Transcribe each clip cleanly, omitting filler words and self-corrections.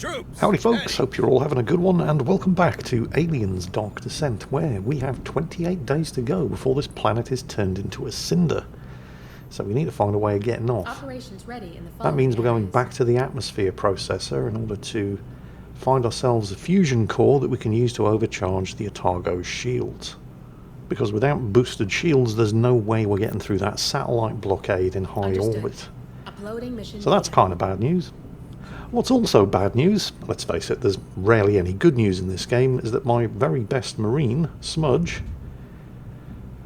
Troops! Howdy folks, Steady. hope you're all having a good one, and welcome back to Aliens Dark Descent, where we have 28 days to go before this planet is turned into a cinder. So we need to find a way of getting off. Operations ready in the That means we're going areas. back to the atmosphere processor in order to find ourselves a fusion core that we can use to overcharge the Otago's shields. Because without boosted shields, there's no way we're getting through that satellite blockade in high Understood. orbit. Uploading mission So that's data. kind of bad news. What's also bad news, let's face it, there's rarely any good news in this game, is that my very best Marine, Smudge,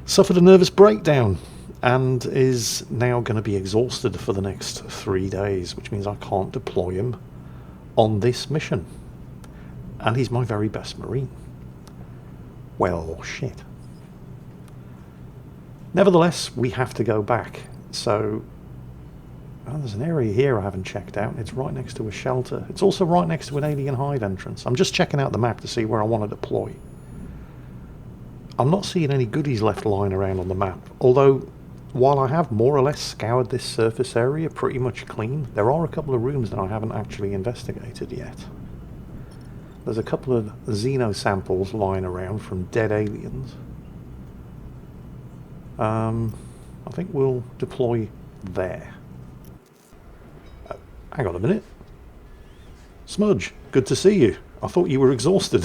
suffered a nervous breakdown and is now going to be exhausted for the next 3 days, which means I can't deploy him on this mission. And he's my very best Marine. Well, shit. Nevertheless, we have to go back, so... Oh, there's an area here I haven't checked out. It's right next to a shelter. It's also right next to an alien hide entrance. I'm just checking out the map to see where I want to deploy. I'm not seeing any goodies left lying around on the map, although while I have more or less scoured this surface area pretty much clean, there are a couple of rooms that I haven't actually investigated yet. There's a couple of xeno samples lying around from dead aliens. I think we'll deploy there. Hang on a minute. Smudge, good to see you. I thought you were exhausted.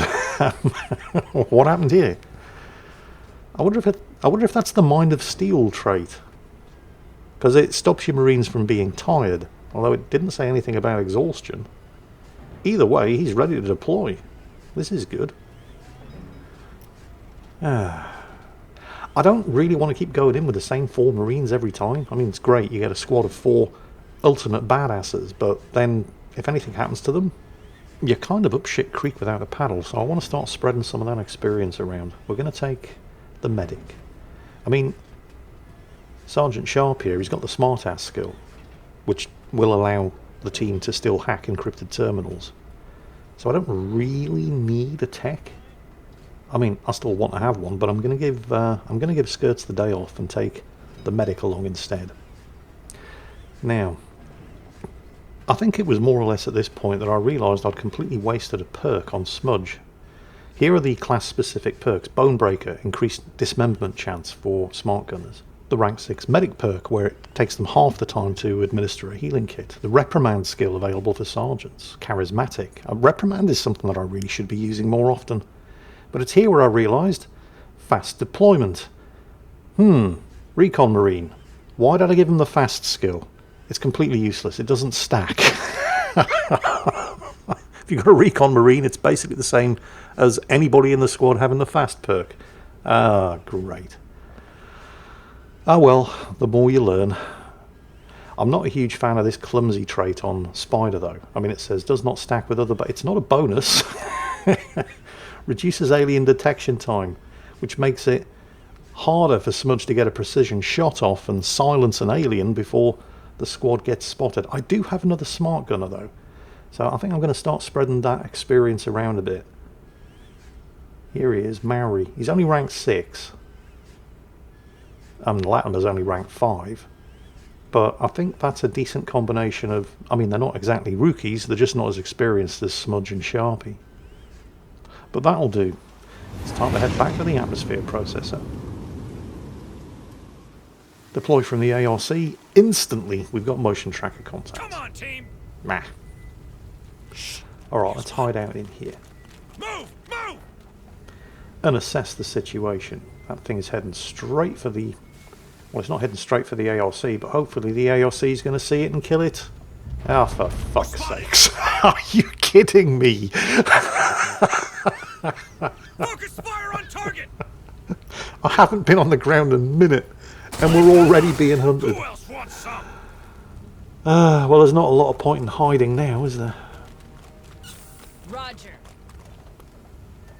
What happened here? I wonder if that's the Mind of Steel trait. Because it stops your Marines from being tired, although it didn't say anything about exhaustion. Either way, he's ready to deploy. This is good. I don't really want to keep going in with the same 4 Marines every time. I mean, it's great, you get a squad of 4 ultimate badasses, but then if anything happens to them, you're kind of up shit creek without a paddle, so I want to start spreading some of that experience around. We're going to take the medic. I mean, Sergeant Sharp here, he's got the smart-ass skill, which will allow the team to still hack encrypted terminals. So I don't really need a tech. I mean, I still want to have one, but I'm going to give Skirts the day off and take the medic along instead. Now, I think it was more or less at this point that I realised I'd completely wasted a perk on Smudge. Here are the class-specific perks. Bonebreaker, increased dismemberment chance for smart gunners. The rank 6 medic perk, where it takes them half the time to administer a healing kit. The reprimand skill available for sergeants. Charismatic. A reprimand is something that I really should be using more often. But it's here where I realised. Fast deployment. Recon Marine. Why did I give him the fast skill? It's completely useless. It doesn't stack. If you've got a Recon Marine, it's basically the same as anybody in the squad having the fast perk. Ah, great. Ah well, the more you learn. I'm not a huge fan of this clumsy trait on Spider though. I mean, it says does not stack with other, but it's not a bonus. Reduces alien detection time, which makes it harder for Smudge to get a precision shot off and silence an alien before the squad gets spotted. I do have another smart gunner though, so I think I'm going to start spreading that experience around a bit. Here he is, Maori. He's only ranked 6. Latimer's only ranked 5. But I think that's a decent combination of... I mean, they're not exactly rookies, they're just not as experienced as Smudge and Sharpie. But that'll do. It's time to head back to the atmosphere processor. Deploy from the ARC. Instantly, we've got motion tracker contact. Come on, team! Nah. Alright, let's hide out in here. Move! Move! And assess the situation. That thing is heading straight for the... Well, it's not heading straight for the ARC, but hopefully the ARC is going to see it and kill it. Ah, for fuck's sakes. Are you kidding me? Focus fire on target! I haven't been on the ground a minute, and we're already being hunted. Who else wants some? Well, there's not a lot of point in hiding now, is there? Roger.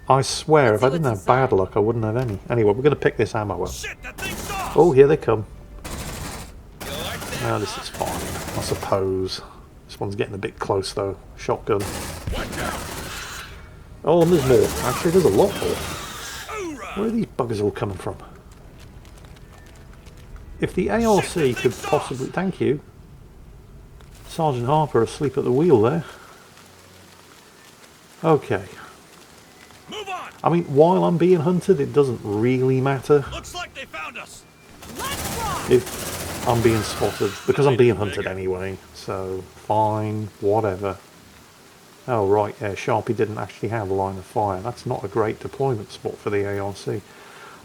I swear, if I see didn't have what's bad inside. luck, I wouldn't have any. Anyway, we're going to pick this ammo up. Shit, that thing's off! Oh, here they come. You like that? Oh, this is fine, I suppose. This one's getting a bit close, though. Shotgun. Watch out! Oh, and there's more. Actually, there's a lot more. Hoorah! Where are these buggers all coming from? If the ARC could possibly... Thank you. Sergeant Harper asleep at the wheel there. Okay. Move on. I mean, while I'm being hunted, it doesn't really matter Looks like they found us. Let's rock! if I'm being spotted, because I'm being hunted anyway, so fine, whatever. Oh right, yeah, Sharpie didn't actually have a line of fire. That's not a great deployment spot for the ARC.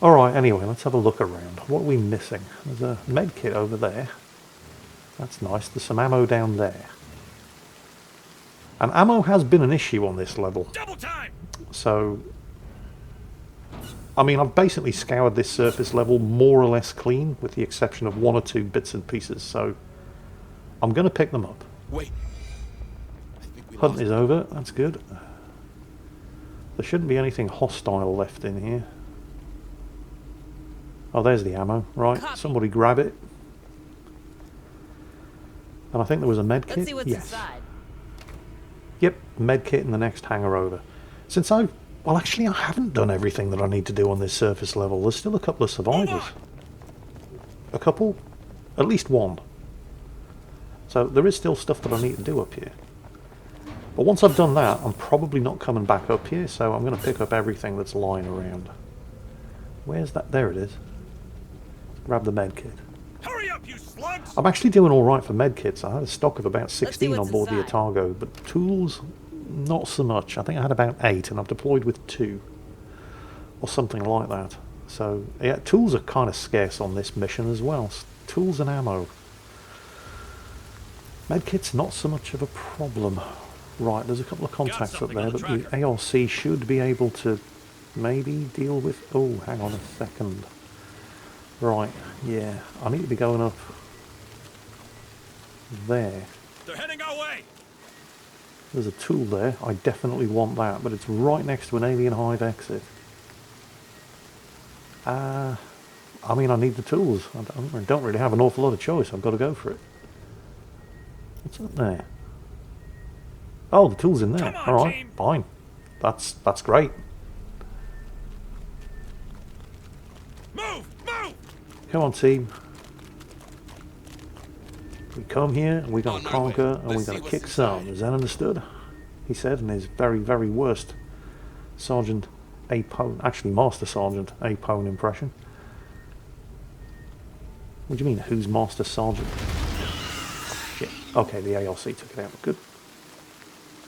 Alright, anyway, let's have a look around. What are we missing? There's a med kit over there. That's nice. There's some ammo down there. And ammo has been an issue on this level. Double time. So, I mean, I've basically scoured this surface level more or less clean, with the exception of one or two bits and pieces, so I'm going to pick them up. Wait. I think we Hunt lost is over, that's good. There shouldn't be anything hostile left in here. Oh, there's the ammo. Right, Copy. somebody grab it. And I think there was a med kit. Let's see what's Yes. inside. Yep, med kit in the next hangar over. Since well actually I haven't done everything that I need to do on this surface level. There's still a couple of survivors. A couple? At least one. So there is still stuff that I need to do up here. But once I've done that, I'm probably not coming back up here, so I'm going to pick up everything that's lying around. Where's that? There it is. Grab the med kit. Hurry up, you slugs! I'm actually doing alright for med kits. I had a stock of about 16 on what's board the inside. Otago, but tools, not so much. I think I had about 8 and I've deployed with 2. Or something like that. So, yeah, tools are kind of scarce on this mission as well. Tools and ammo. Medkit's not so much of a problem. Right, there's a couple of contacts up something on there the that the ARC should be able to maybe deal with. Oh, hang on a second. Right, yeah, I need to be going up there. They're heading our way. There's a tool there. I definitely want that, but it's right next to an alien hive exit. I mean, I need the tools. I don't really have an awful lot of choice. I've got to go for it. What's up there? Oh, the tool's in there. Come on, All right, team. fine. That's great. Move! Move! Come on, team. We come here, and we're going to On my way. conquer, and we're Let's going see to kick what's some. inside. Is that understood? He said in his very, very worst Sergeant Apone, actually Master Sergeant Apone impression. What do you mean, who's Master Sergeant? Shit. Okay, the ARC took it out. Good.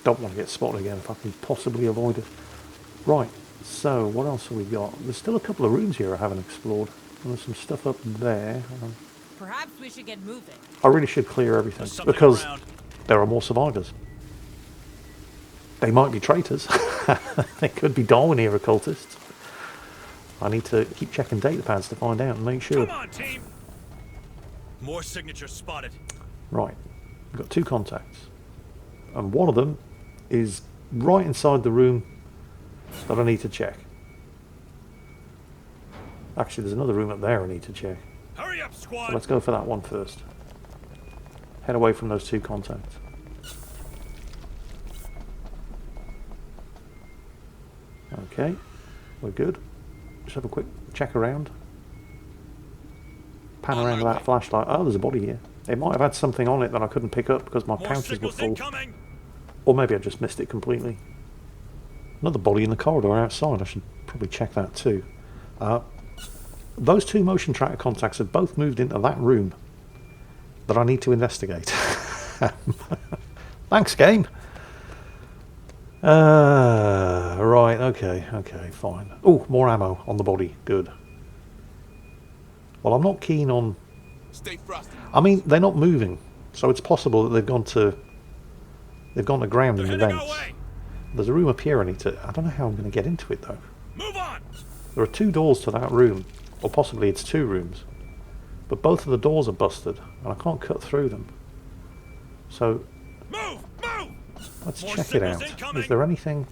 Don't want to get spotted again if I can possibly avoid it. Right, so what else have we got? There's still a couple of rooms here I haven't explored. And there's some stuff up there. Perhaps we should get moving. I really should clear everything There's something because around. there are more survivors. They might be traitors. They could be Darwin era cultists. I need to keep checking data pads to find out and make sure. Come on, team. More signatures spotted. Right, we've got 2 contacts. And one of them is right inside the room that I need to check. Actually, there's another room up there I need to check. Hurry up, So squad. let's go for that one first. Head away from those 2 contacts. Okay, we're good. Just have a quick check around. Pan On around my with that way. flashlight. Oh, there's a body here. It might have had something on it that I couldn't pick up because my More pouches were signals full. incoming. Or maybe I just missed it completely. Another body in the corridor outside. I should probably check that too. Those 2 motion tracker contacts have both moved into that room that I need to investigate. Thanks, game. Right, okay, fine. Oh, more ammo on the body. Good. Well, I'm not keen on... Stay frosty. I mean, they're not moving, so it's possible that they've gone to ground They're in heading events. our way. There's a room up here I need to... I don't know how I'm going to get into it, though. Move on. There are 2 doors to that room, or possibly it's 2 rooms. But both of the doors are busted, and I can't cut through them. So, Move! Move! let's More check it signals out. incoming. Is there anything...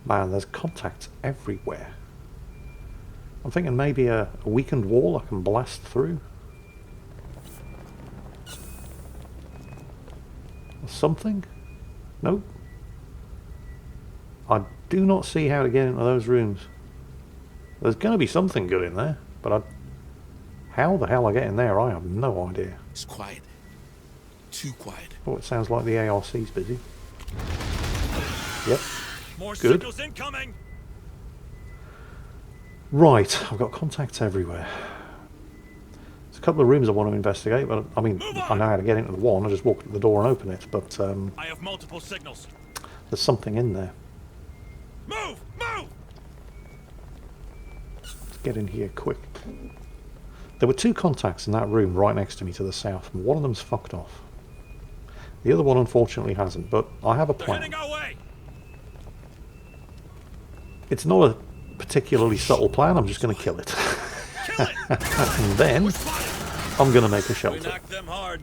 Man, there's contacts everywhere. I'm thinking maybe a weakened wall I can blast through. Something? Nope. I do not see how to get into those rooms. There's going to be something good in there, but how the hell I get in there, I have no idea. It's quiet. Too quiet. Oh, it sounds like the ARC's busy. Yep. More Good. signals incoming. Right, I've got contacts everywhere. There's a couple of rooms I want to investigate, but I mean, I know how to get into the one. I just walk to the door and open it, but I have multiple signals. there's something in there. Move! Move! Let's get in here quick. There were 2 contacts in that room right next to me to the south, and one of them's fucked off. The other one unfortunately hasn't, but I have a They're plan. heading our way. It's not a particularly subtle plan, I'm just going to kill it. Kill it! And then Spotted. I'm going to make a We shelter. knocked them hard.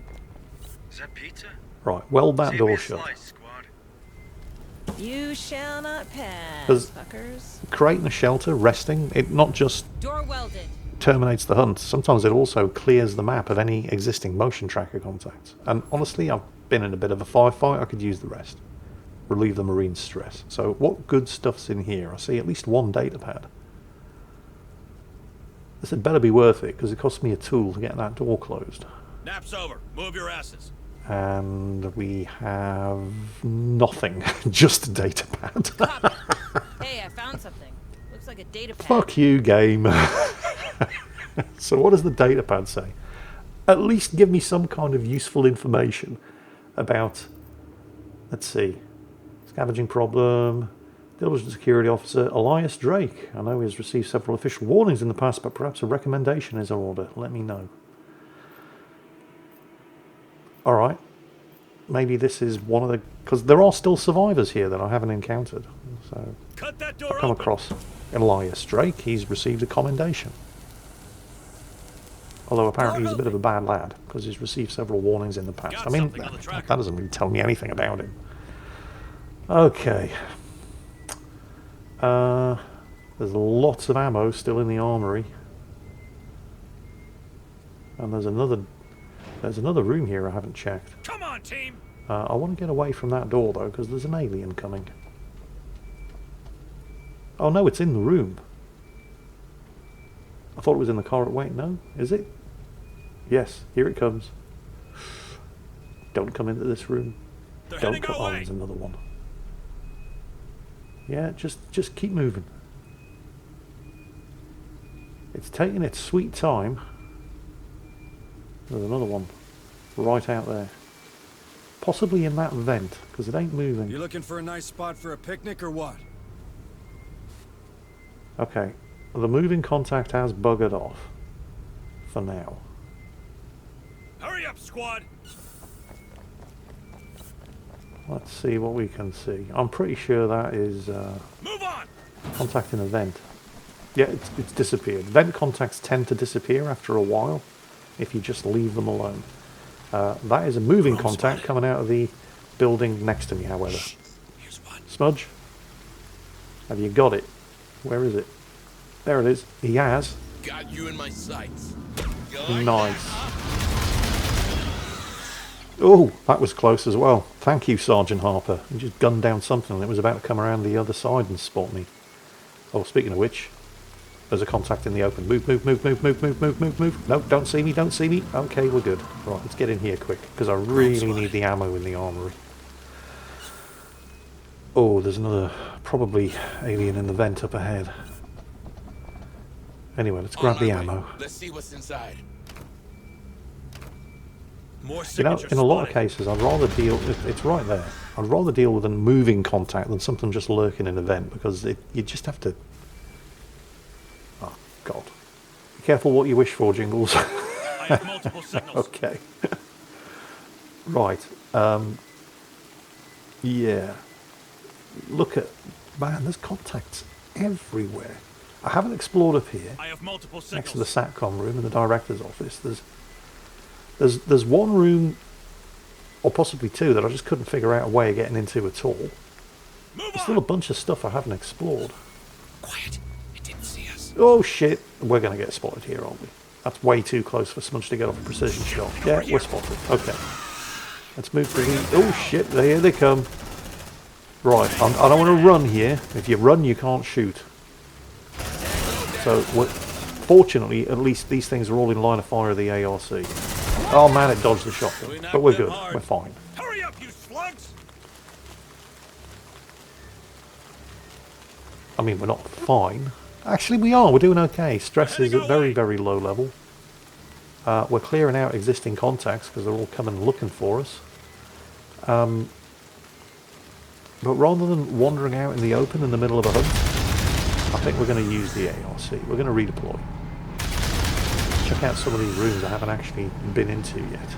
Is that pizza? Right, weld that Save me door a shut. slice, squad. You shall not pass, Does- fuckers. Creating a shelter, resting, it not just Door welded. terminates the hunt, sometimes it also clears the map of any existing motion tracker contacts. And honestly, I've been in a bit of a firefight, I could use the rest. Relieve the Marines' stress. So what good stuff's in here? I see at least 1 data pad. This had better be worth it, because it cost me a tool to get that door closed. Nap's over. Move your asses. And we have nothing, just a data pad. Copy. Hey, I found something. Looks like a data pad. Fuck you, game. So what does the data pad say? At least give me some kind of useful information about, let's see, scavenging problem, diligent security officer, Elias Drake. I know he has received several official warnings in the past, but perhaps a recommendation is in order. Let me know. Alright. Maybe this is one of the... because there are still survivors here that I haven't encountered. So, Cut that door I've come open. across Elias Drake. He's received a commendation. Although apparently he's a bit of a bad lad, because he's received several warnings in the past. Got I mean, something on the tracker. that doesn't really tell me anything about him. Okay. There's lots of ammo still in the armory. And there's another room here I haven't checked. Come on, team. I want to get away from that door, though, because there's an alien coming. Oh, no, it's in the room. I thought it was in the corridor. Wait, no? Is it? Yes, here it comes. Don't come into this room. They're Don't heading come our on, way. there's another one. Yeah, just keep moving. It's taking its sweet time. There's another one right out there. Possibly in that vent, because it ain't moving. You looking for a nice spot for a picnic or what? Okay, the moving contact has buggered off. For now. Hurry up, squad. Let's see what we can see. I'm pretty sure that is Move on. contacting a vent. Yeah, it's disappeared. Vent contacts tend to disappear after a while if you just leave them alone. That is a moving contact coming out of the building next to me, however. Here's one. Smudge, have you got it? Where is it? There it is. He has. Got you in my sights. Nice. Oh, that was close as well. Thank you, Sergeant Harper. You just gunned down something and it was about to come around the other side and spot me. Oh, speaking of which, there's a contact in the open. Move, move, move, move, move, move, move, move, move. No, don't see me, don't see me. Okay, we're good. Right, let's get in here quick, because I really need the ammo in the armory. Oh, there's another, probably alien in the vent up ahead. Anyway, let's grab the ammo. Let's see what's inside. More You know, signatures in a lot of spotted. cases, I'd rather deal... It's right there. I'd rather deal with a moving contact than something just lurking in a vent, because you just have to... Oh, God. Be careful what you wish for, Jingles. I have multiple signals. Okay. Right. Yeah. Look at... Man, there's contacts everywhere. I haven't explored up here, I have multiple next to the signals. SATCOM room in the director's office. There's one room, or possibly two, that I just couldn't figure out a way of getting into at all. Move There's still a on. bunch of stuff I haven't explored. Quiet. It didn't see us. Oh shit, we're going to get spotted here, aren't we? That's way too close for Smudge to get off a precision shot. Yeah, we're spotted. Okay. Let's move to the... Oh shit, here they come. Right, I don't want to run here. If you run, you can't shoot. So, fortunately, at least these things are all in line of fire of the ARC. Oh man, it dodged the shotgun. But we're good. We're fine. Hurry up, you slugs. I mean, we're not fine. Actually, we are. We're doing okay. Stress is at very, very low level. We're clearing out existing contacts because they're all coming looking for us. But rather than wandering out in the open in the middle of a hunt, I think we're going to use the ARC. We're going to redeploy. Check out some of these rooms I haven't actually been into yet.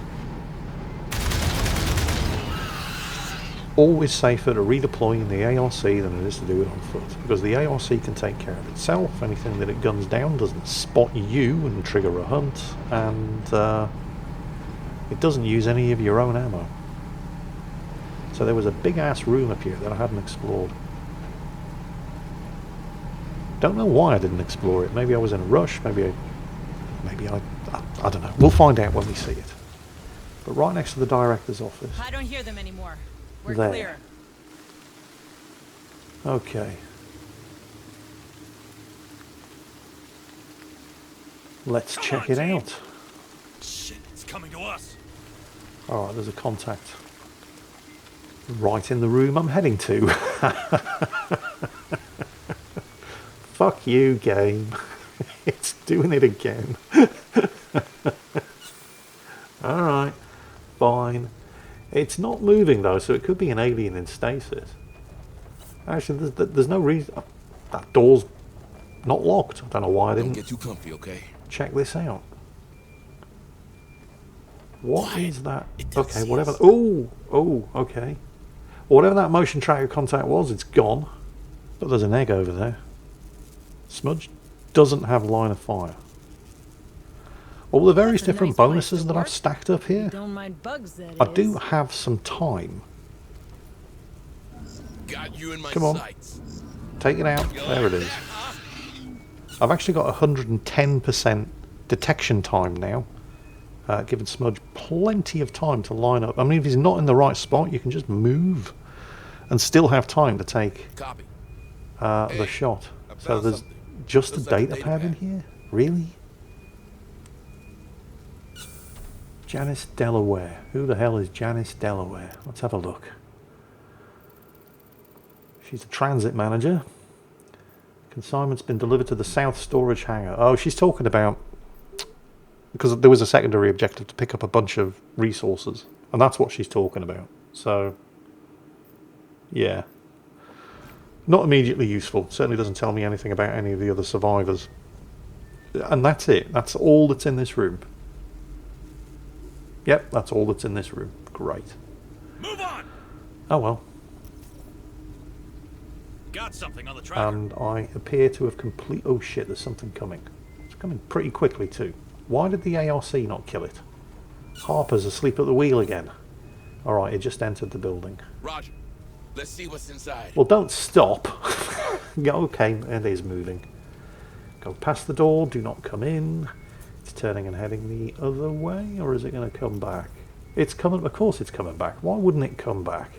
Always safer to redeploy in the ARC than it is to do it on foot, because the ARC can take care of itself. Anything that it guns down doesn't spot you and trigger a hunt, and it doesn't use any of your own ammo. So there was a big ass room up here that I hadn't explored. Don't know why I didn't explore it. Maybe I was in a rush, maybe I don't know. We'll find out when we see it. But right next to the director's office. I don't hear them anymore. We're There. clear. Okay. Let's check it out. Shit, it's coming to us. Alright, there's a contact right in the room I'm heading to. Fuck you, game. It's doing it again. Alright, fine. It's not moving though, so it could be an alien in stasis. Actually, there's no reason. That door's not locked. I don't know why I Don't didn't get too comfy, okay? check this out. What Quiet. is that? It doesn't Okay, see whatever. us. Oh, okay. Whatever that motion tracker contact was, it's gone. But there's an egg over there. Smudge doesn't have line of fire. All the various That's a different nice place bonuses to that I've work. stacked up here. Don't mind bugs, that I is. do have some time. Got you in my Come on. sights. Take it out. There it is. I've actually got 110% detection time now. Giving Smudge plenty of time to line up. I mean, if he's not in the right spot, you can just move and still have time to take Copy. the Hey, shot. I So found there's something. just a Looks like a data data pad in pad. here? Really? Janice Delaware. Who the hell is Janice Delaware? Let's have a look. She's a transit manager. Consignment's been delivered to the South Storage Hangar. Oh, she's talking about... Because there was a secondary objective to pick up a bunch of resources. And that's what she's talking about. So, yeah. Not immediately useful. Certainly doesn't tell me anything about any of the other survivors. And that's it. That's all that's in this room. Yep, that's all that's in this room. Great. Move on! Oh well. Got something on the tracker. And I appear to have complete... Oh shit, there's something coming. It's coming pretty quickly too. Why did the ARC not kill it? Harper's asleep at the wheel again. Alright, it just entered the building. Roger. Let's see what's inside. Well, don't stop. Yeah, okay, it is moving. Go past the door, do not come in. It's turning and heading the other way, or is it going to come back? It's coming, of course it's coming back. Why wouldn't it come back?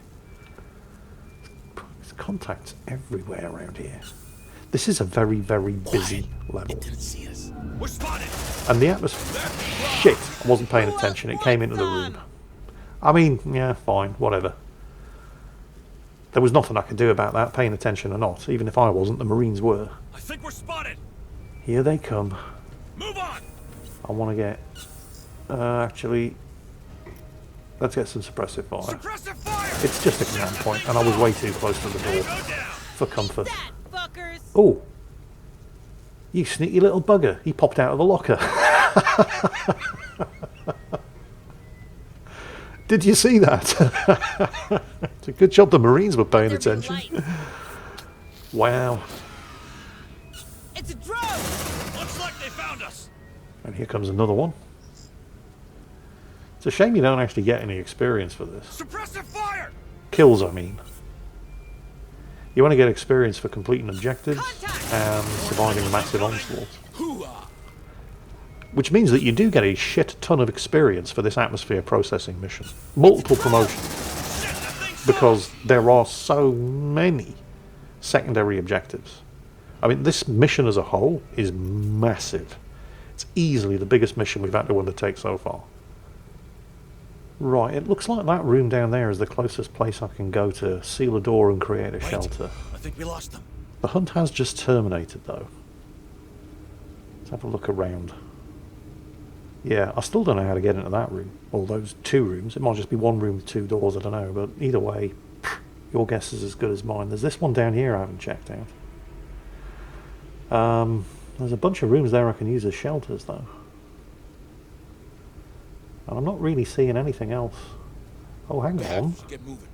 There's contacts everywhere around here. This is a very, very busy level. It didn't see us. We're spotted! And the atmosphere... Shit, I wasn't paying attention. It came into the room. I mean, yeah, fine, whatever. There was nothing I could do about that, paying attention or not. Even if I wasn't, the Marines were. I think we're spotted! Here they come. Move on! I want to get... actually... Let's get some suppressive fire. Suppressive fire! It's just a command point, and I was way too close to the door Go down! for comfort. That, fuckers! Oh! You sneaky little bugger. He popped out of the locker. Did you see that? It's a good job the Marines were paying There be attention. lights. Wow. It's a drone! Looks like they found us! And here comes another one. It's a shame you don't actually get any experience for this. Suppressive fire! Kills, I mean. You want to get experience for completing objectives Contact! and surviving massive onslaughts. Hoo-ah! Which means that you do get a shit ton of experience for this atmosphere processing mission. Multiple promotions. Shit, that thing's Because there are so many secondary objectives. I mean, this mission as a whole is massive. It's easily the biggest mission we've had to undertake so far. Right, it looks like that room down there is the closest place I can go to seal a door and create a shelter. I think we lost them. The hunt has just terminated though. Let's have a look around. Yeah, I still don't know how to get into that room. Or those two rooms. It might just be one room with two doors, I don't know. But either way, your guess is as good as mine. There's this one down here I haven't checked out. There's a bunch of rooms there I can use as shelters though. And I'm not really seeing anything else. Oh, hang on. Get moving.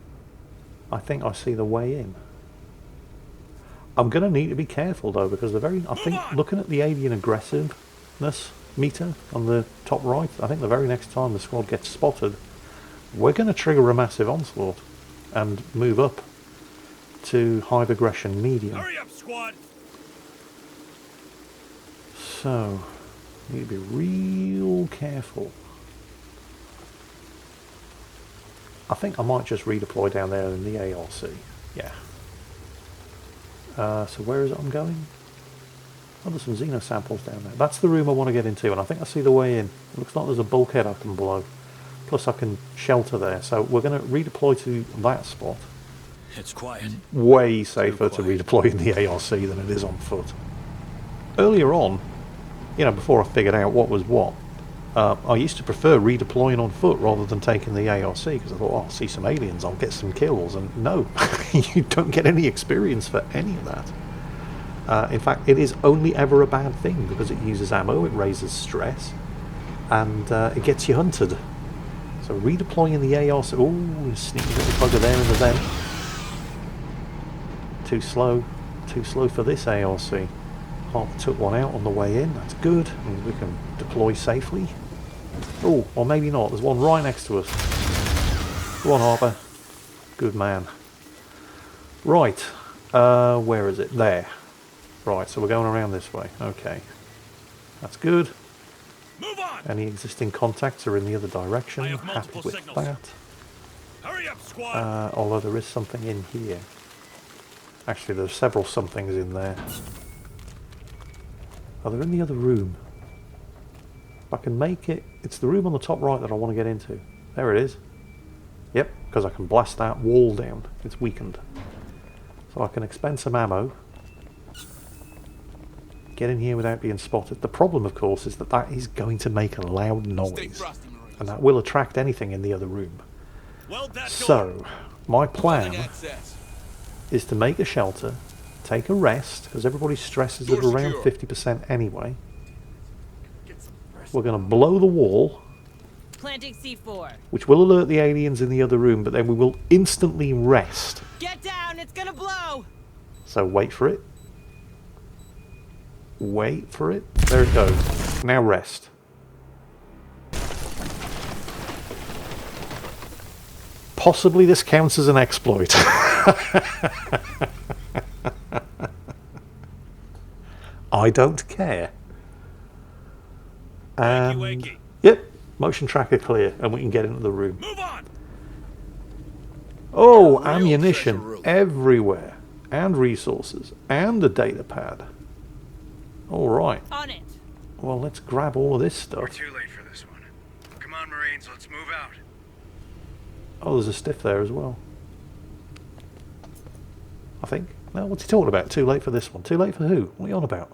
I think I see the way in. I'm going to need to be careful though, because I think looking at the alien aggressiveness meter on the top right, I think the very next time the squad gets spotted, we're going to trigger a massive onslaught and move up to hive aggression medium. Hurry up, squad! So, need to be real careful. I think I might just redeploy down there in the ARC. Yeah. So where is it I'm going? Oh, there's some xeno samples down there. That's the room I want to get into, and I think I see the way in. It looks like there's a bulkhead I can blow. Plus I can shelter there. So we're going to redeploy to that spot. It's quiet. Way safer to redeploy in the ARC than it is on foot. Earlier on, you know, before I figured out what was what, I used to prefer redeploying on foot rather than taking the ARC, because I thought, oh, I'll see some aliens, I'll get some kills, and no, you don't get any experience for any of that. In fact, it is only ever a bad thing, because it uses ammo, it raises stress, and it gets you hunted. So redeploying the ARC, ooh, sneaky little bugger there in the vent. Too slow for this ARC. Harper took one out on the way in, that's good, means we can deploy safely. Oh, or maybe not, there's one right next to us. Go on, Harper. Good man. Right, where is it? There. Right, so we're going around this way, okay. That's good. Move on! Any existing contacts are in the other direction, I have happy multiple with signals. that. Hurry up, squad! Although there is something in here. Actually, there's several somethings in there. Oh, they're in the other room. If I can make it... It's the room on the top right that I want to get into. There it is. Yep, because I can blast that wall down. It's weakened. So I can expend some ammo. Get in here without being spotted. The problem, of course, is that that is going to make a loud Stay noise. frosty, Marines. And that will attract anything in the other room. Weld that door. So, my plan Calling access. is to make a shelter, take a rest, because everybody's stress is at Door around secure. 50% anyway. Get some rest. We're going to blow the wall, Planting C4. which will alert the aliens in the other room, but then we will instantly rest. Get down, it's gonna blow! So wait for it. Wait for it. There it goes. Now rest. Possibly this counts as an exploit. I don't care. Wakey, And, wakey. yep, motion tracker clear, and we can get into the room. Move on! Oh, Real ammunition treasure room. everywhere, and resources, and a data pad. All right. On it. Well, let's grab all of this We're stuff. too late for this one. Come on, Marines, let's move out. Oh, there's a stiff there as well. I think. No, what's he talking about? Too late for this one. Too late for who? What are you on about?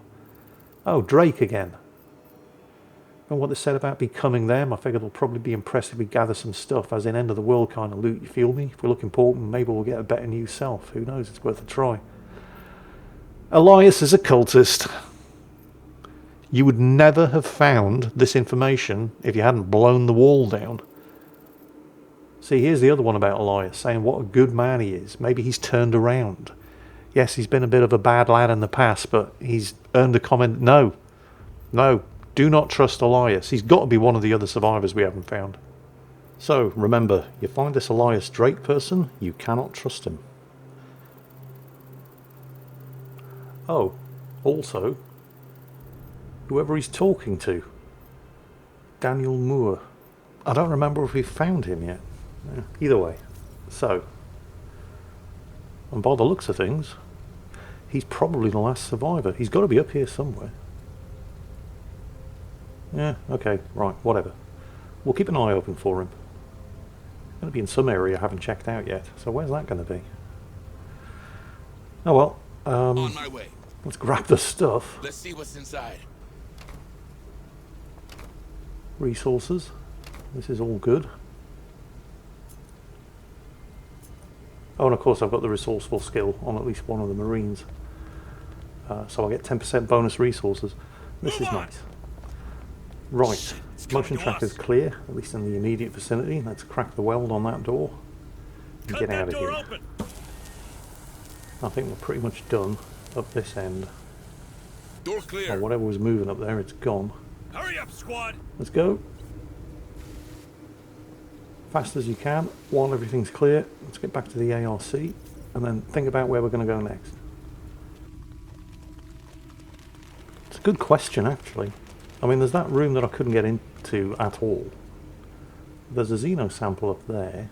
Oh, Drake again. Remember what they said about becoming them? I figured it'll probably be impressive if we gather some stuff, as in end of the world kind of loot, you feel me? If we look important, maybe we'll get a better new self. Who knows? It's worth a try. Elias is a cultist. You would never have found this information if you hadn't blown the wall down. See, here's the other one about Elias, saying what a good man he is. Maybe he's turned around. Yes, he's been a bit of a bad lad in the past, but he's earned a comment. No, do not trust Elias. He's got to be one of the other survivors we haven't found. So, remember, you find this Elias Drake person, you cannot trust him. Oh, also, whoever he's talking to, Daniel Moore. I don't remember if we've found him yet. Yeah, either way. So, and by the looks of things, he's probably the last survivor. He's got to be up here somewhere. Yeah, okay, right, whatever. We'll keep an eye open for him. Going to be in some area I haven't checked out yet. So where's that going to be? Oh well, On my way. Let's grab the stuff. Let's see what's inside. Resources. This is all good. Oh, and of course I've got the resourceful skill on at least one of the Marines. So I get 10% bonus resources. This is nice. Right, motion track is clear, at least in the immediate vicinity. Let's crack the weld on that door and get out of here. Open. I think we're pretty much done up this end. Door Or clear. whatever was moving up there, it's gone. Hurry up, squad. Let's go. Fast as you can, while everything's clear. Let's get back to the ARC and then think about where we're going to go next. It's a good question, actually. I mean, there's that room that I couldn't get into at all. There's a Xeno sample up there.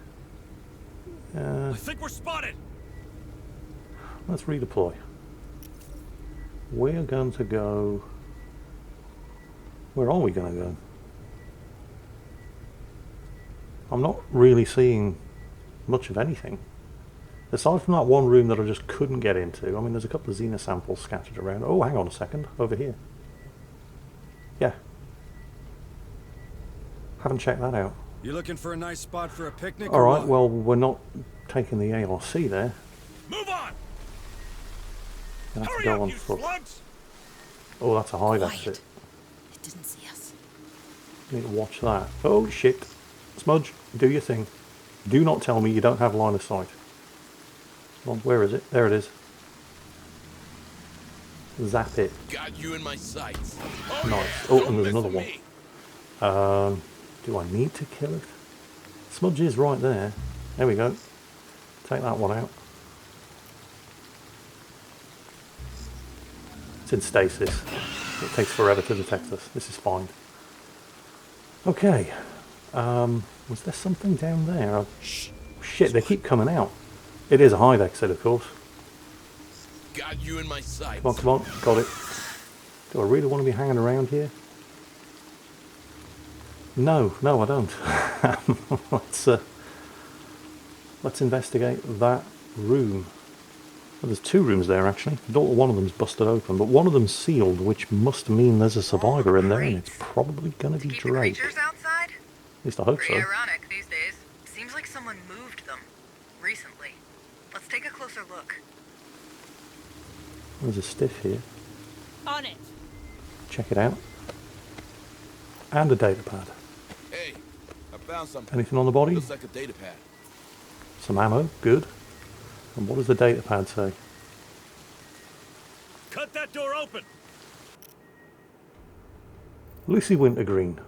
I think we're spotted. Let's redeploy. We're going to go... Where are we going to go? I'm not really seeing much of anything. Aside from that one room that I just couldn't get into. I mean, there's a couple of Xena samples scattered around. Oh, hang on a second. Over here. Yeah. Haven't checked that out. You looking for a nice spot for a picnic? Alright, well, we're not taking the ARC there. Move on. Gonna have to Hurry go up, on you foot. slugs. Oh, that's a hide Quiet. exit. It didn't see us. Need to watch that. Oh, shit. Smudge, do your thing. Do not tell me you don't have line of sight. Come on, where is it? There it is. Zap it. Got you in my sights. Nice. Yeah. Oh, Don't and there's mess another with one. me. Do I need to kill it? Smudge is right there. There we go. Take that one out. It's in stasis. It takes forever to detect us. This is fine. Okay. Was there something down there? Shit, they keep coming out. It is a hide exit, of course. Got you in my sights. Come on, come on. Got it. Do I really want to be hanging around here? No, I don't. Let's investigate that room. Well, there's two rooms there, actually. One of them's busted open, but one of them's sealed, which must mean there's a survivor in there, and it's probably going to be Keep the Drake. creatures outside? At least I hope Pretty so. ironic these days. Seems like someone moved them recently. Let's take a closer look. There's a stiff here. On it. Check it out. And a data pad. Hey, I found something. Anything on the body? Looks like a data pad. Some ammo. Good. And what does the data pad say? Cut that door open. Lucy Wintergreen.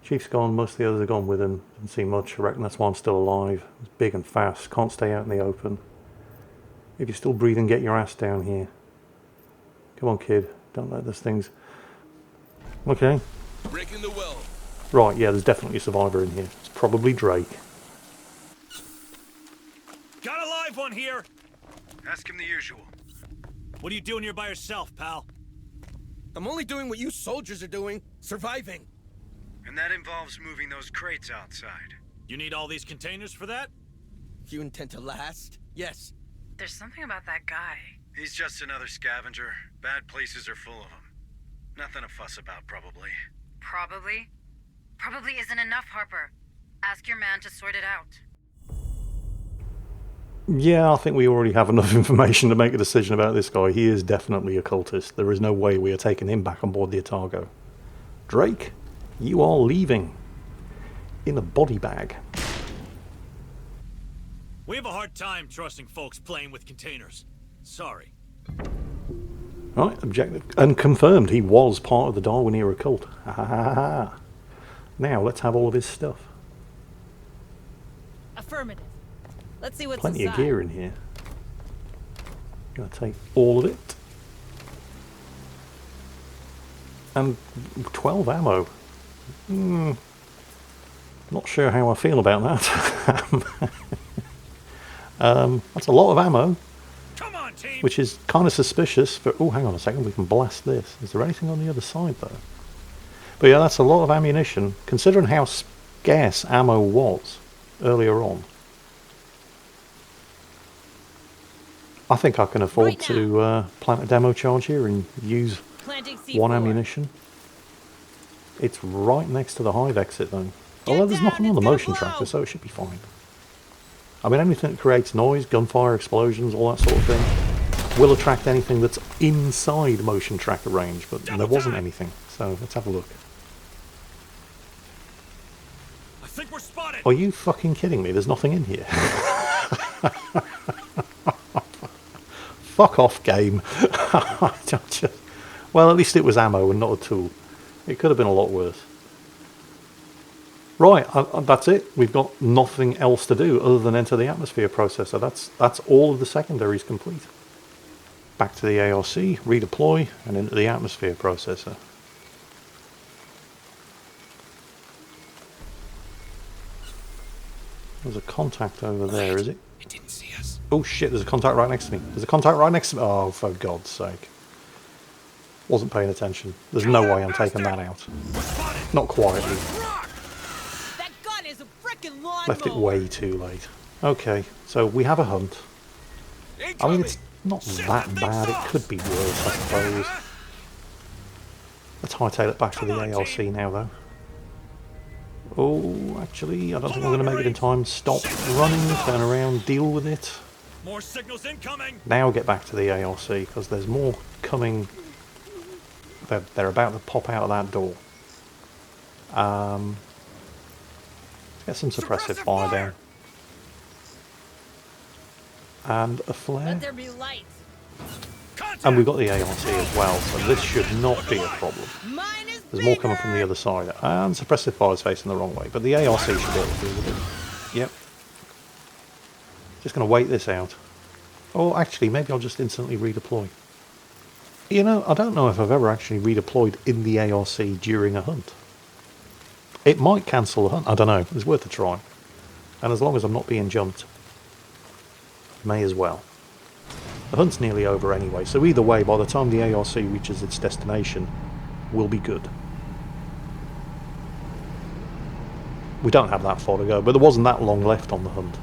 Chief's gone, most of the others are gone with him. Didn't see much, I reckon that's why I'm still alive. It's big and fast, can't stay out in the open. If you're still breathing, get your ass down here. Come on, kid, don't let those things... Okay. Breaking the well. Right, yeah, there's definitely a survivor in here. It's probably Drake. Got a live one here. Ask him the usual. What are you doing here by yourself, pal? I'm only doing what you soldiers are doing, surviving. And that involves moving those crates outside. You need all these containers for that? You intend to last? Yes. There's something about that guy. He's just another scavenger. Bad places are full of them. Nothing to fuss about, probably. Probably. Probably isn't enough, Harper. Ask your man to sort it out. Yeah, I think we already have enough information to make a decision about this guy. He is definitely a cultist. There is no way we are taking him back on board the Otago. Drake, you are leaving. In a body bag. We have a hard time trusting folks playing with containers. Sorry. Right, objective. And confirmed he was part of the Darwin era cult. Ha ha ha ha. Now, let's have all of his stuff. Affirmative. Let's see what's Plenty inside. of gear in here. Gonna take all of it. And 12 ammo. Not sure how I feel about that. That's a lot of ammo, Come on, team. which is kind of suspicious. For oh, hang on a second, we can blast this. Is there anything on the other side though? But yeah, that's a lot of ammunition, considering how scarce ammo was earlier on. I think I can afford Right to plant a demo charge here and use Planting C4. one ammunition. It's right next to the hive exit though. Get Although there's down, nothing on it's the gonna motion blow. tracker, so it should be fine. I mean, anything that creates noise, gunfire, explosions, all that sort of thing, will attract anything that's inside motion tracker range, but there wasn't anything, so let's have a look. I think we're spotted. Are you fucking kidding me? There's nothing in here. Fuck off, game. Well, at least it was ammo and not a tool. It could have been a lot worse. Right, that's it. We've got nothing else to do other than enter the atmosphere processor. That's all of the secondaries complete. Back to the ARC, redeploy, and into the atmosphere processor. There's a contact over there, is it? It didn't see us. Oh shit, there's a contact right next to me. There's a contact right next to me. Oh, for God's sake. Wasn't paying attention. There's no way I'm taking that out. Not quietly. That gun is a frickin' lawnmower. Left it way too late. Okay, so we have a hunt. I mean, it's not that bad. It could be worse, I suppose. Let's hightail it back to the ARC now, though. Oh, actually, I don't think I'm going to make it in time. Stop running, turn around, deal with it. More signals incoming. Now get back to the ARC, because there's more coming. They're about to pop out of that door. Let's get some suppressive fire down. And a flare. Let there be light. And we've got the ARC as well, so this should not be a problem. Mine is There's more coming from the other side. And suppressive fire is facing the wrong way, but the ARC should be able to deal with it. Yep. Just going to wait this out. Oh, actually, maybe I'll just instantly redeploy. You know, I don't know if I've ever actually redeployed in the ARC during a hunt. It might cancel the hunt. I don't know. It's worth a try. And as long as I'm not being jumped, may as well. The hunt's nearly over anyway, so either way, by the time the ARC reaches its destination, we'll be good. We don't have that far to go, but there wasn't that long left on the hunt.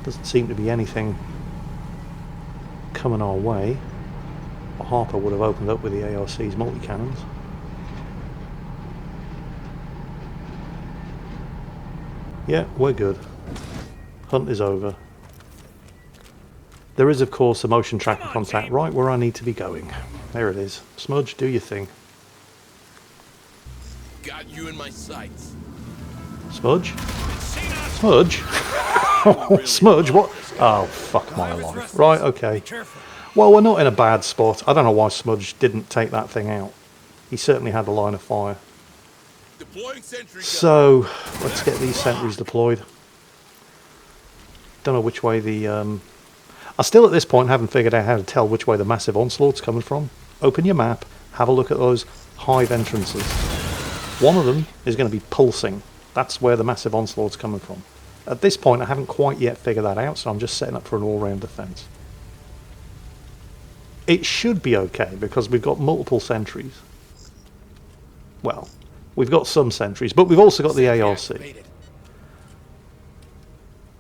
Doesn't seem to be anything coming our way. A Harper would have opened up with the ARC's multi-cannons. Yeah, we're good. Hunt is over. There is, of course, a motion tracker contact right where I need to be going. There it is. Smudge, do your thing. Got you in my sights. Smudge? Smudge? Smudge? What? Oh, fuck my life. Right, okay. Well, we're not in a bad spot. I don't know why Smudge didn't take that thing out. He certainly had a line of fire. Deploying sentry gun. So, let's get these sentries deployed. Don't know which way the... I still at this point haven't figured out how to tell which way the massive onslaught's coming from. Open your map, have a look at those hive entrances. One of them is going to be pulsing. That's where the massive onslaught's coming from. At this point I haven't quite yet figured that out, so I'm just setting up for an all-round defence. It should be okay because we've got multiple sentries. Well, we've got some sentries, but we've also got the ARC. We've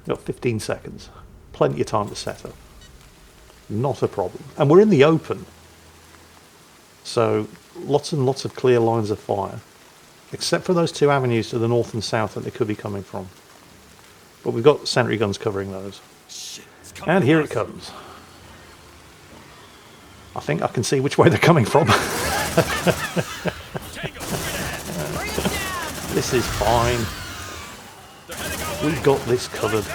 got 15 seconds. Plenty of time to set up. Not a problem. And we're in the open. So, lots and lots of clear lines of fire. Except for those two avenues to the north and south that they could be coming from. But we've got sentry guns covering those. And here it comes. I think I can see which way they're coming from. This is fine. We've got this covered.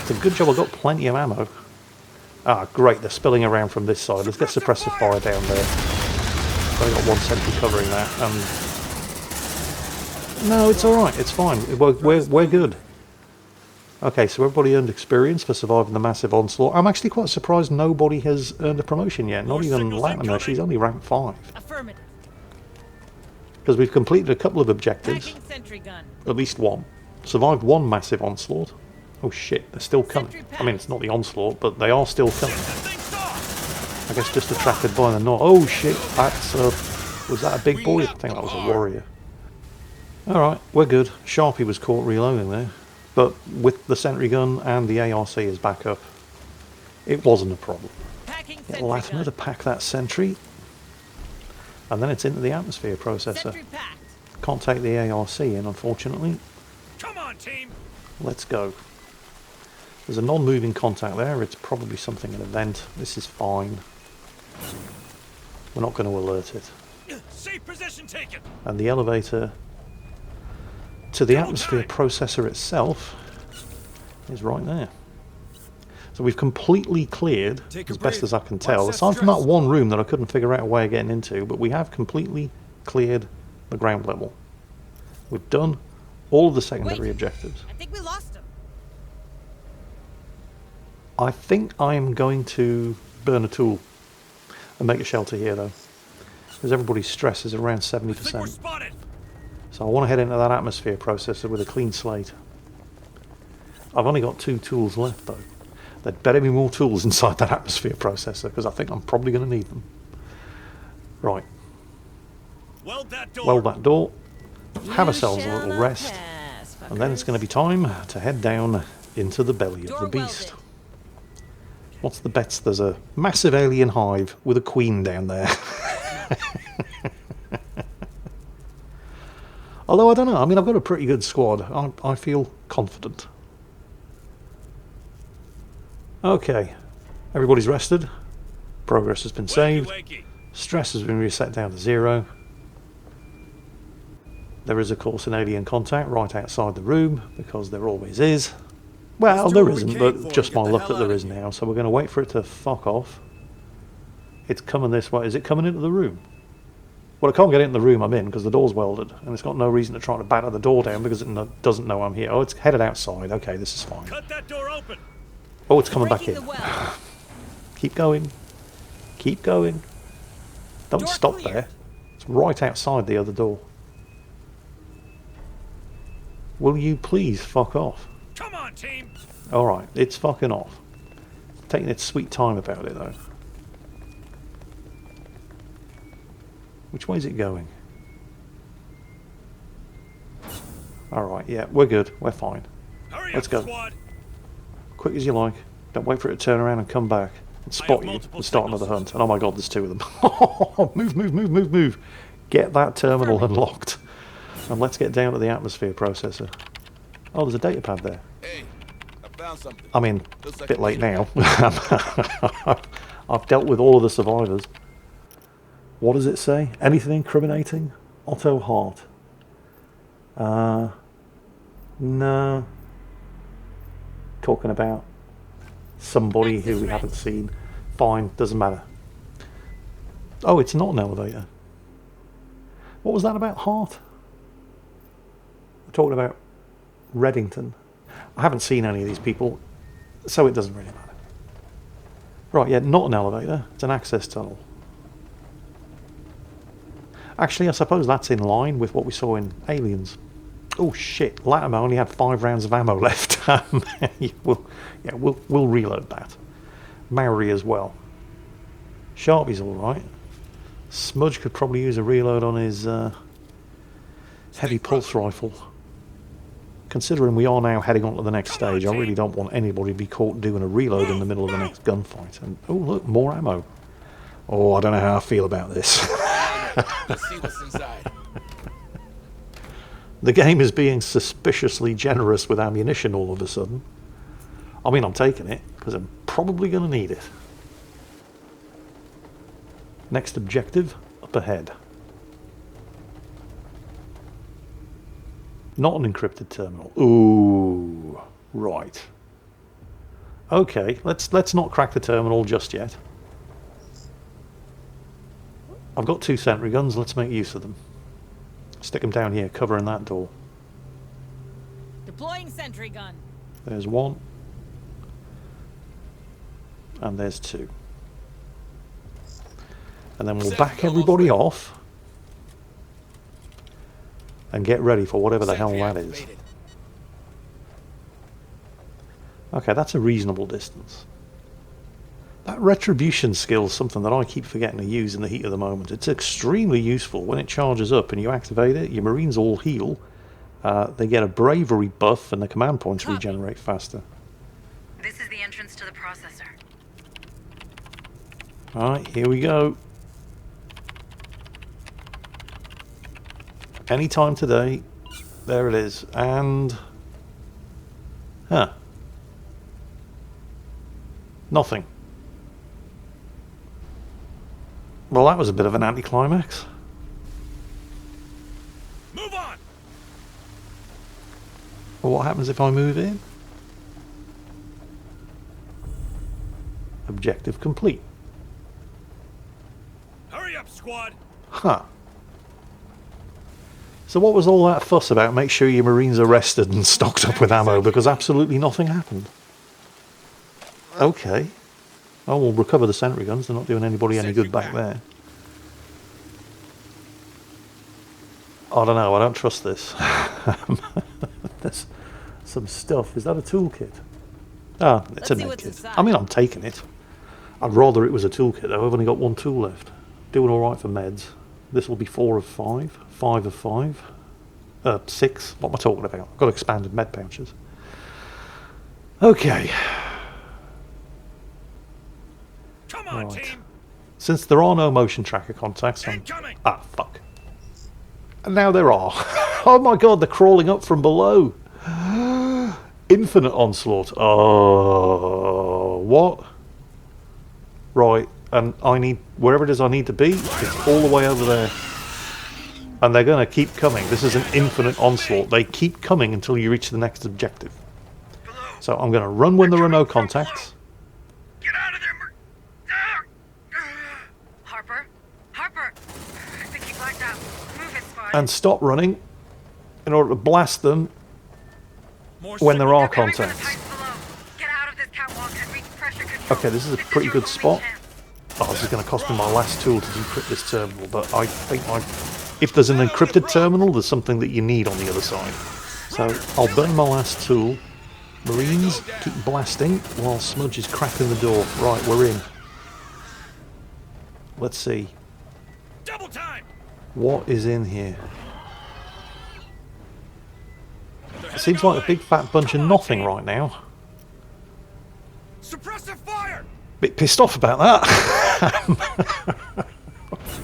It's a good job I've got plenty of ammo. Ah, great, they're spilling around from this side. Let's get suppressive fire down there. I've got one sentry covering that. No, it's alright, it's fine. We're good. Okay, so everybody earned experience for surviving the massive onslaught. I'm actually quite surprised nobody has earned a promotion yet. Not even Latimer, she's only rank 5. Affirmative. Because we've completed a couple of objectives. Packing sentry gun. At least one. Survived one massive onslaught. Oh shit, they're still coming. I mean, it's not the onslaught, but they are still coming. I guess just attracted by the knot. Oh shit, that's a... Was that a big boy? I think that was a warrior. Alright, we're good. Sharpie was caught reloading there. But with the sentry gun and the ARC as backup, it wasn't a problem. Packing Get sentry Latimer gun. to pack that sentry. And then it's into the atmosphere processor. Sentry packed. Can't take the ARC in, unfortunately. Come on, team. Let's go. There's a non-moving contact there. It's probably something, an event. This is fine. We're not going to alert it. Safe position taken. And the elevator to the atmosphere processor itself is right there. So we've completely cleared, Take a as best breather. as I can Watch tell, that aside from that stress. one room that I couldn't figure out a way of getting into, but we have completely cleared the ground level. We've done all of the secondary Wait. objectives. I think we lost him. I think I'm going to burn a tool and make a shelter here, though, because everybody's stress is around I think we're 70%. spotted. So I want to head into that atmosphere processor with a clean slate. I've only got 2 tools left, though. There'd better be more tools inside that atmosphere processor, because I think I'm probably going to need them. Right, Weld that door. weld that door, have You ourselves a shall little not rest, pass, and then it's fuckers. going to be time to head down into the belly of Door the beast. welded. What's the bets? There's a massive alien hive with a queen down there. Although, I don't know. I mean, I've got a pretty good squad. I feel confident. Okay. Everybody's rested. Progress has been saved. Wakey. Stress has been reset down to 0. There is, of course, an alien contact right outside the room, because there always is. Well, Let's do there what we isn't, came but for and just get my the luck hell that there outta is here. now. So we're going to wait for it to fuck off. It's coming this way. Is it coming into the room? Well, I can't get into the room I'm in because the door's welded, and it's got no reason to try to batter the door down because it doesn't know I'm here. Oh, it's headed outside. Okay, this is fine. Cut that door open. Oh, it's coming back Breaking in. the weld. Keep going. Keep going. Don't Door stop clear. there. It's right outside the other door. Will you please fuck off? Come on, team. Alright, it's fucking off. Taking its sweet time about it, though. Which way is it going? Alright, yeah, we're good. We're fine. Hurry Let's up, go. squad. Quick as you like. Don't wait for it to turn around and come back and spot you multiple and start signals. another hunt. And oh my god, there's 2 of them. Move, move, move, move, move. Get that terminal unlocked. And let's get down to the atmosphere processor. Oh, there's a data pad there. Hey, I found something. I mean, Looks a like bit a late data now. I've dealt with all of the survivors. What does it say? Anything incriminating? Otto Hart. No. Talking about somebody who we haven't seen. Fine, doesn't matter. Oh, it's not an elevator. What was that about Hart? We're talking about Reddington. I haven't seen any of these people, so it doesn't really matter. Right, yeah, not an elevator. It's an access tunnel. Actually, I suppose that's in line with what we saw in Aliens. Oh shit, Latimer only had 5 rounds of ammo left. We'll reload that. Maori as well. Sharpie's alright. Smudge could probably use a reload on his heavy pulse rifle. Considering we are now heading on to the next stage, I really don't want anybody to be caught doing a reload in the middle of the next gunfight. And oh look, more ammo. Oh, I don't know how I feel about this. Let's see what's inside. The game is being suspiciously generous with ammunition all of a sudden. I mean, I'm taking it, because I'm probably going to need it. Next objective, up ahead. Not an encrypted terminal. Ooh, right. Okay, let's not crack the terminal just yet. I've got 2 sentry guns, let's make use of them. Stick them down here, covering that door. Deploying sentry gun. There's 1. And there's 2. And then we'll back everybody off. And get ready for whatever the hell that is. Activated. Okay, that's a reasonable distance. That retribution skill is something that I keep forgetting to use in the heat of the moment. It's extremely useful when it charges up and you activate it. Your Marines all heal, They get a bravery buff and the command points regenerate faster. This is the entrance to the processor. Alright, here we go. Anytime today. There it is. And... Huh. Nothing. Well, that was a bit of an anticlimax. Move on. Well, what happens if I move in? Objective complete. Hurry up, squad. Huh. So what was all that fuss about? Make sure your Marines are rested and stocked up with ammo, because absolutely nothing happened. Okay. Oh, we'll recover the sentry guns. They're not doing anybody any good back there. I don't know. I don't trust this. There's some stuff. Is that a toolkit? Ah, it's a med kit. I mean, I'm taking it. I'd rather it was a toolkit, though. I've only got one tool left. Doing all right for meds. This will be 4 of 5. 5 of 5. 6. What am I talking about? I've got expanded med pouches. Okay. Come on, Right. team. Since there are no motion tracker contacts, Incoming. ah, fuck. And now there are. Oh my god, they're crawling up from below. Infinite onslaught. Oh, what? Right, and I need, wherever it is I need to be, it's all the way over there. And they're going to keep coming. This is an infinite onslaught. They keep coming until you reach the next objective. So I'm going to run when there are no contacts. Get out of there, Harper? Harper! I think he blacked out. Move it, squad. And stop running in order to blast them More when there are They're coming from the contacts. pipes below. Get out of this catwalk and reach pressure control. Okay, this is a This pretty your good only spot. chance. Oh, this is going to cost me my last tool to decrypt this terminal, but I think if there's an encrypted terminal, there's something that you need on the other side. So I'll burn my last tool. Marines, keep blasting while Smudge is cracking the door. Right, we're in. Let's see. double time. What is in here? It seems like a big fat bunch of nothing right now. Suppressive fire. Bit pissed off about that.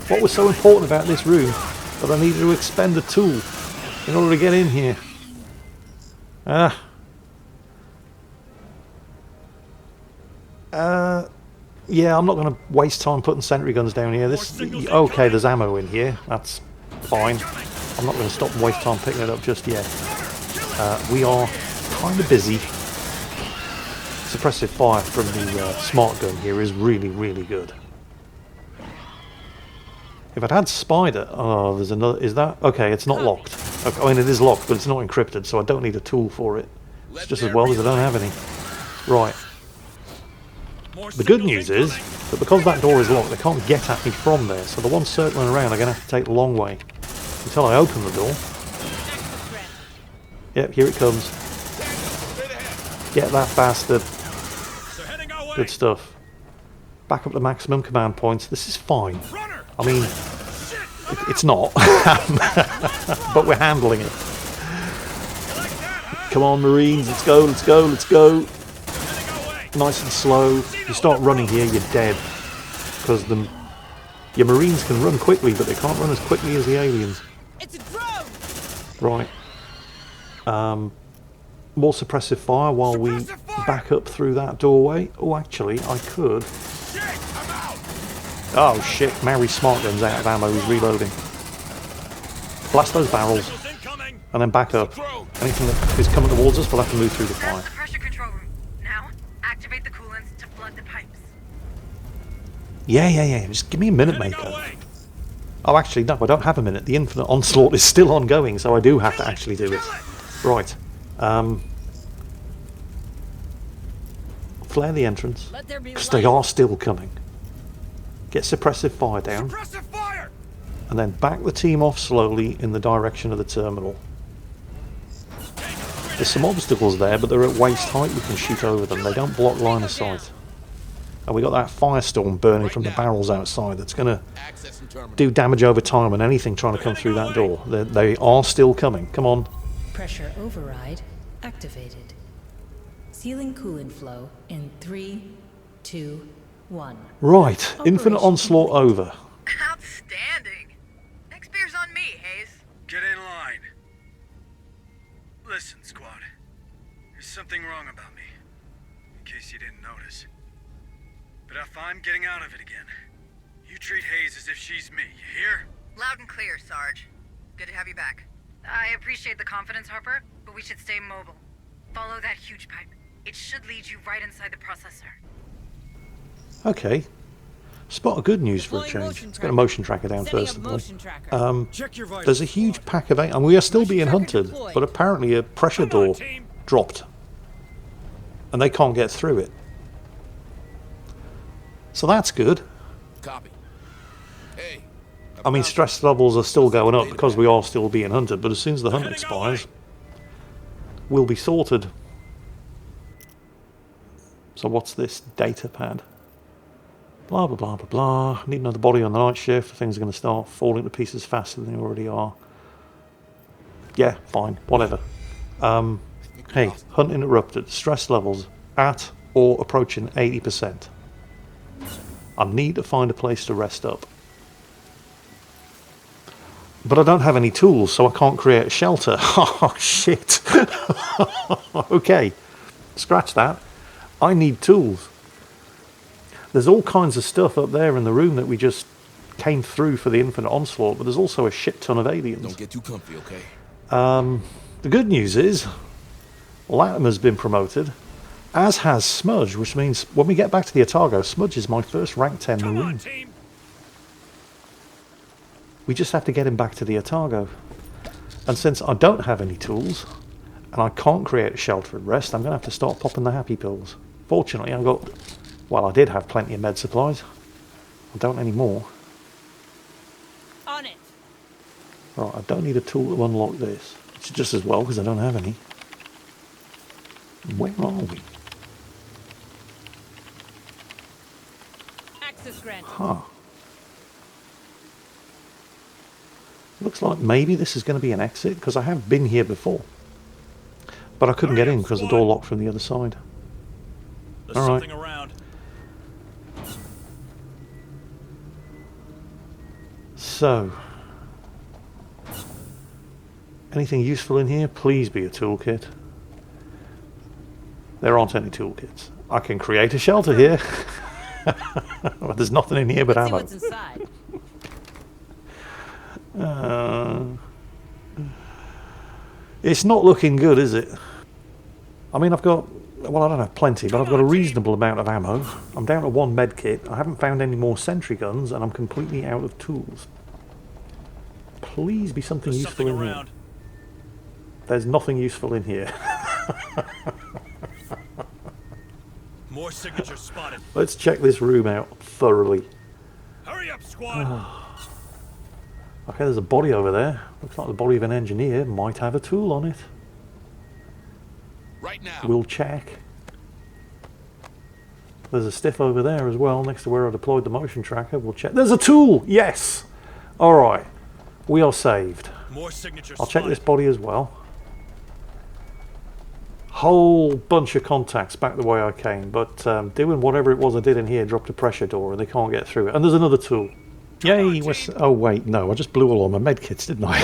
What was so important about this room that I needed to expend a tool in order to get in here? Yeah, I'm not going to waste time putting sentry guns down here. Okay, there's ammo in here. That's fine. I'm not going to stop and waste time picking it up just yet. We are kind of busy. Suppressive fire from the smart gun here is really, really good. If I'd had Spider... Oh, there's another... Is that... Okay, it's not locked. Okay, I mean, it is locked, but it's not encrypted, so I don't need a tool for it. It's just as well as I don't have any. Right. The good news is that because that door is locked, they can't get at me from there, so the ones circling around are going to have to take the long way until I open the door. Yep, here it comes. Get that bastard. Good stuff. Back up to maximum command points. This is fine. I mean, it's not, but we're handling it. Come on, Marines, let's go, let's go, let's go. Nice and slow. You start running here, you're dead. Because your Marines can run quickly, but they can't run as quickly as the aliens. It's a drone. Right. More suppressive fire while we back up through that doorway. Oh, actually, I could. Oh shit, Mary's smart gun's out of ammo, he's reloading. Blast those barrels, and then back up. Anything that is coming towards us, we'll have to move through the fire. That's the pressure control room. Now, activate the coolants to flood the pipes. Yeah. Just give me a minute, Mako. Oh, actually, no, I don't have a minute. The infinite onslaught is still ongoing, so I do have to actually do it. Right. Flare the entrance, because they are still coming. Get suppressive fire down, and then back the team off slowly in the direction of the terminal. There's some obstacles there, but they're at waist height. We can shoot over them. They don't block line of sight. And we got that firestorm burning from the barrels outside that's going to do damage over time on anything trying to come through that door. They are still coming. Come on. pressure override activated. Sealing coolant flow in 3, 2, 1. Right, infinite Operation onslaught complete. over. Outstanding. Next beer's on me, Hayes. Get in line. Listen, squad. There's something wrong about me. In case you didn't notice. But if I'm getting out of it again, you treat Hayes as if she's me, you hear? Loud and clear, Sarge. Good to have you back. I appreciate the confidence, Harper, but we should stay mobile. Follow that huge pipe. It should lead you right inside the processor. Okay. Spot of good news for a Deploying change. motion Let's get a tracker. motion tracker down Setting first up of all. motion tracker. Check your vitals. There's a huge pack of eight, and we are still being tracker hunted, deployed. but apparently a pressure Come on, door team. dropped. And they can't get through it. So that's good. Copy. Hey. I mean, found stress levels are still going up because we are still being hunted, but as soon as the hunt Heading our expires, we'll be sorted. So what's this data pad? Blah, blah, blah, blah, blah. Need another body on the night shift. Things are going to start falling to pieces faster than they already are. Yeah, fine. Whatever. Hey, hunt interrupted. Stress levels at or approaching 80%. I need to find a place to rest up. But I don't have any tools, so I can't create a shelter. Oh, shit. Okay. Scratch that. I need tools. There's all kinds of stuff up there in the room that we just came through for the infinite onslaught, but there's also a shit ton of aliens. Don't get too comfy, okay? The good news is Latimer's been promoted, as has Smudge, which means when we get back to the Otago, Smudge is my first rank 10 Come on, Marine. team. We just have to get him back to the Otago. And since I don't have any tools, and I can't create a shelter and rest, I'm going to have to start popping the happy pills. Fortunately, I've got... Well, I did have plenty of med supplies. I don't anymore. On it. Right, I don't need a tool to unlock this. It's just as well, because I don't have any. Where are we? Access granted. Huh. Looks like maybe this is going to be an exit, because I have been here before. But I couldn't get in because the door locked from the other side. There's All right. something around. So, anything useful in here? Please be a toolkit. There aren't any toolkits. I can create a shelter here. Well, there's nothing in here but Let's see ammo. what's inside. It's not looking good, is it? I mean, I've got... Well, I don't have plenty, but I've got a reasonable amount of ammo. I'm down to one med kit. I haven't found any more sentry guns, and I'm completely out of tools. Please be something There's useful something in here. around. There's nothing useful in here. More signatures spotted. Let's check this room out thoroughly. Hurry up, squad. Okay, there's a body over there. Looks like the body of an engineer. Might have a tool on it. Right now. We'll check. There's a stiff over there as well, next to where I deployed the motion tracker. We'll check. There's a tool! Yes! Alright. We are saved. More signatures I'll check spotted. this body as well. Whole bunch of contacts back the way I came, but doing whatever it was I did in here dropped a pressure door and they can't get through it. And there's another tool. Yay! Oh wait, no, I just blew all my medkits, didn't I?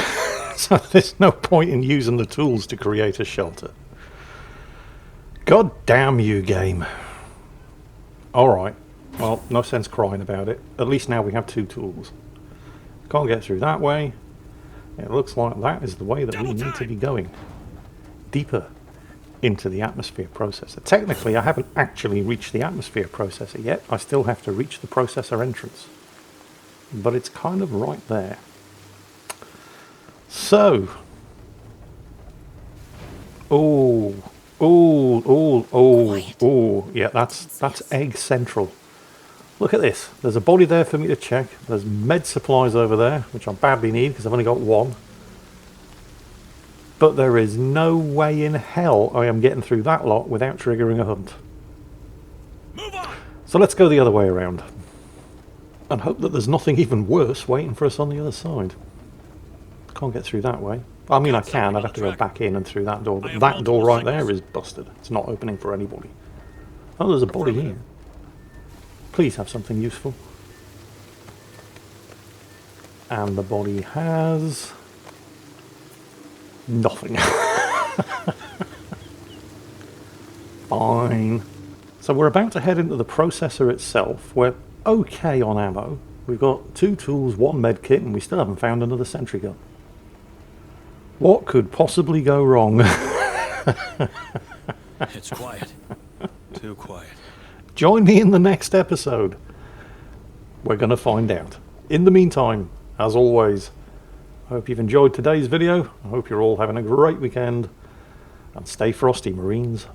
So there's no point in using the tools to create a shelter. God damn you, game. Alright. Well, no sense crying about it. At least now we have two tools. Can't get through that way. It looks like that is the way that we need to be going. Deeper into the atmosphere processor. Technically, I haven't actually reached the atmosphere processor yet. I still have to reach the processor entrance. But it's kind of right there. So. Oh. Oh. Yeah, that's egg central. Look at this. There's a body there for me to check. There's med supplies over there, which I badly need because I've only got one. But there is no way in hell I am getting through that lot without triggering a hunt. Move on. So let's go the other way around. And hope that there's nothing even worse waiting for us on the other side. Can't get through that way. I mean, I Got can. something I'd on have to the go tracker. back in and through that door. I But have that door multiple right there signals. is busted. It's not opening for anybody. Oh, there's a body here. Affirmative. Please have something useful. And the body has... nothing. Fine. So we're about to head into the processor itself. We're okay on ammo. We've got 2 tools, 1 med kit, and we still haven't found another sentry gun. What could possibly go wrong? It's quiet. Too quiet. Join me in the next episode. We're going to find out. In the meantime, as always, I hope you've enjoyed today's video. I hope you're all having a great weekend. And stay frosty, Marines.